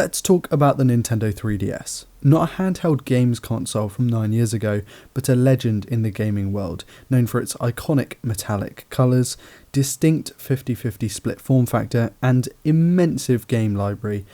Let's talk about the Nintendo 3DS. Not a handheld games console from 9 years ago, but a legend in the gaming world, known for its iconic metallic colours, distinct 50/50 split form factor, and immense game library,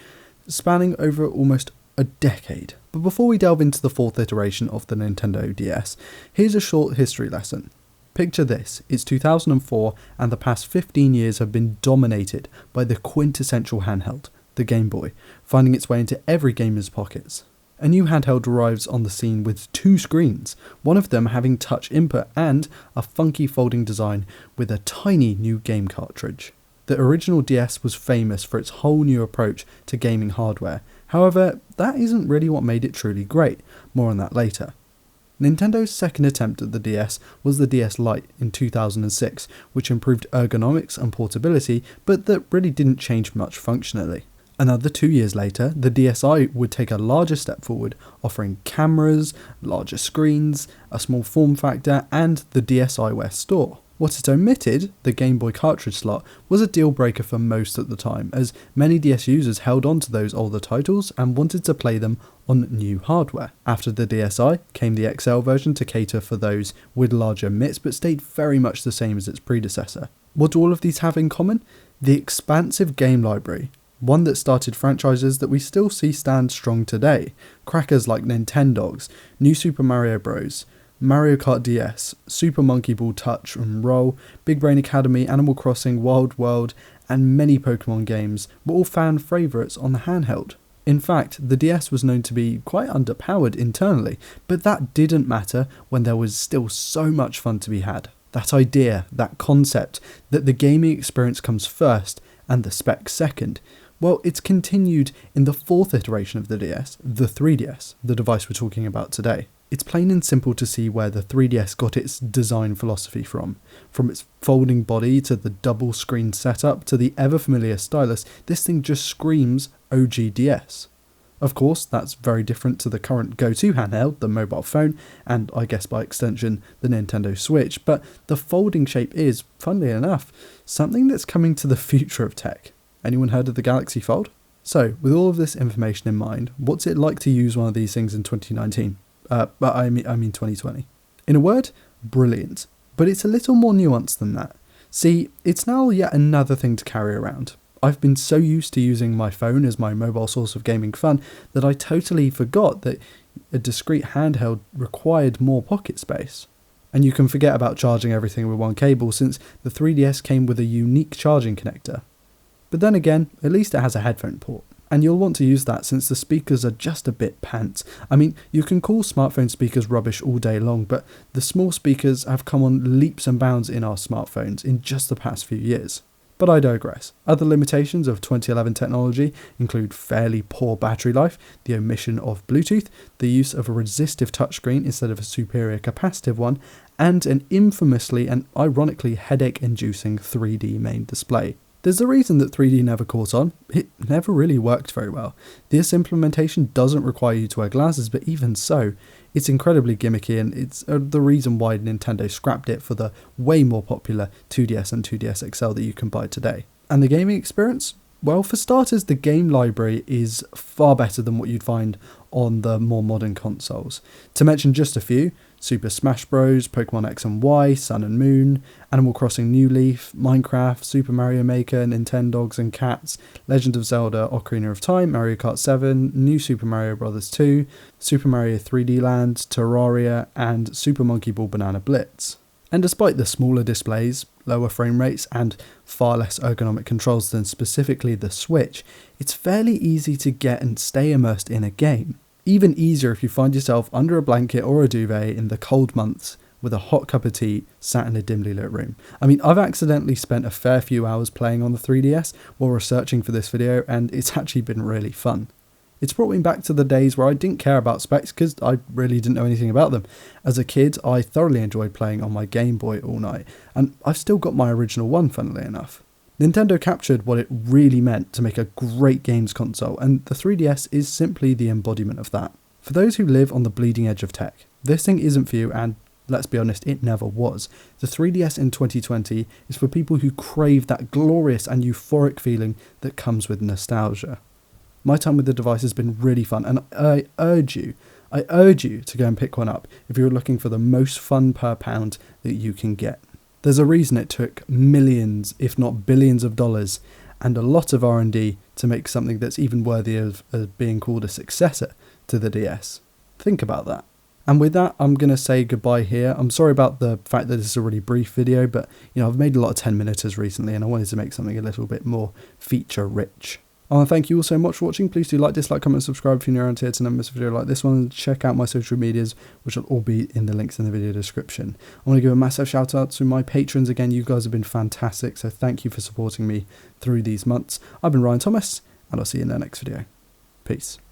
spanning over almost a decade. But before we delve into the fourth iteration of the Nintendo DS, here's a short history lesson. Picture this, it's 2004 and the past 15 years have been dominated by the quintessential handheld, the Game Boy, finding its way into every gamer's pockets. A new handheld arrives on the scene with two screens, one of them having touch input and a funky folding design with a tiny new game cartridge. The original DS was famous for its whole new approach to gaming hardware. However, that isn't really what made it truly great. More on that later. Nintendo's second attempt at the DS was the DS Lite in 2006, which improved ergonomics and portability, but that really didn't change much functionally. Another 2 years later, the DSi would take a larger step forward, offering cameras, larger screens, a small form factor, and the DSiWare store. What it omitted, the Game Boy cartridge slot, was a deal breaker for most at the time, as many DS users held on to those older titles and wanted to play them on new hardware. After the DSi came the XL version to cater for those with larger mitts, but stayed very much the same as its predecessor. What do all of these have in common? The expansive game library. One that started franchises that we still see stand strong today. Crackers like Nintendogs, New Super Mario Bros., Mario Kart DS, Super Monkey Ball Touch and Roll, Big Brain Academy, Animal Crossing, Wild World, and many Pokemon games were all fan favourites on the handheld. In fact, the DS was known to be quite underpowered internally, but that didn't matter when there was still so much fun to be had. That idea, that concept, that the gaming experience comes first and the specs second, well, it's continued in the fourth iteration of the DS, the 3DS, the device we're talking about today. It's plain and simple to see where the 3DS got its design philosophy from. From its folding body to the double screen setup to the ever familiar stylus, this thing just screams OG DS. Of course, that's very different to the current go-to handheld, the mobile phone, and I guess by extension, the Nintendo Switch, but the folding shape is, funnily enough, something that's coming to the future of tech. Anyone heard of the Galaxy Fold? So, with all of this information in mind, what's it like to use one of these things in 2019? I mean 2020. In a word, brilliant. But it's a little more nuanced than that. See, it's now yet another thing to carry around. I've been so used to using my phone as my mobile source of gaming fun that I totally forgot that a discrete handheld required more pocket space. And you can forget about charging everything with one cable since the 3DS came with a unique charging connector. But then again, at least it has a headphone port. And you'll want to use that since the speakers are just a bit pants. I mean, you can call smartphone speakers rubbish all day long, but the small speakers have come on leaps and bounds in our smartphones in just the past few years. But I digress. Other limitations of 2011 technology include fairly poor battery life, the omission of Bluetooth, the use of a resistive touchscreen instead of a superior capacitive one, and an infamously and ironically headache-inducing 3D main display. There's a reason that 3D never caught on. It never really worked very well. This implementation doesn't require you to wear glasses, but even so, it's incredibly gimmicky, and it's the reason why Nintendo scrapped it for the way more popular 2DS and 2DS XL that you can buy today. And the gaming experience? Well, for starters, the game library is far better than what you'd find on the more modern consoles. To mention just a few, Super Smash Bros, Pokemon X and Y, Sun and Moon, Animal Crossing New Leaf, Minecraft, Super Mario Maker, Nintendogs and Cats, Legend of Zelda Ocarina of Time, Mario Kart 7, New Super Mario Bros. 2, Super Mario 3D Land, Terraria, and Super Monkey Ball Banana Blitz. And despite the smaller displays, lower frame rates, and far less ergonomic controls than specifically the Switch, it's fairly easy to get and stay immersed in a game. Even easier if you find yourself under a blanket or a duvet in the cold months with a hot cup of tea sat in a dimly lit room. I mean, I've accidentally spent a fair few hours playing on the 3DS while researching for this video, and it's actually been really fun. It's brought me back to the days where I didn't care about specs because I really didn't know anything about them. As a kid, I thoroughly enjoyed playing on my Game Boy all night, and I've still got my original one, funnily enough. Nintendo captured what it really meant to make a great games console, and the 3DS is simply the embodiment of that. For those who live on the bleeding edge of tech, this thing isn't for you, and let's be honest, it never was. The 3DS in 2020 is for people who crave that glorious and euphoric feeling that comes with nostalgia. My time with the device has been really fun, and I urge you to go and pick one up if you're looking for the most fun per pound that you can get. There's a reason it took millions, if not billions of dollars, and a lot of R&D to make something that's even worthy of being called a successor to the DS. Think about that. And with that, I'm going to say goodbye here. I'm sorry about the fact that this is a really brief video, but I've made a lot of 10-minuters recently and I wanted to make something a little bit more feature rich. I want to thank you all so much for watching. Please do like, dislike, comment, subscribe if you're new around here to never miss a video like this one. Check out my social medias, which will all be in the links in the video description. I want to give a massive shout out to my patrons again. You guys have been fantastic, so thank you for supporting me through these months. I've been Ryan Thomas, and I'll see you in the next video. Peace.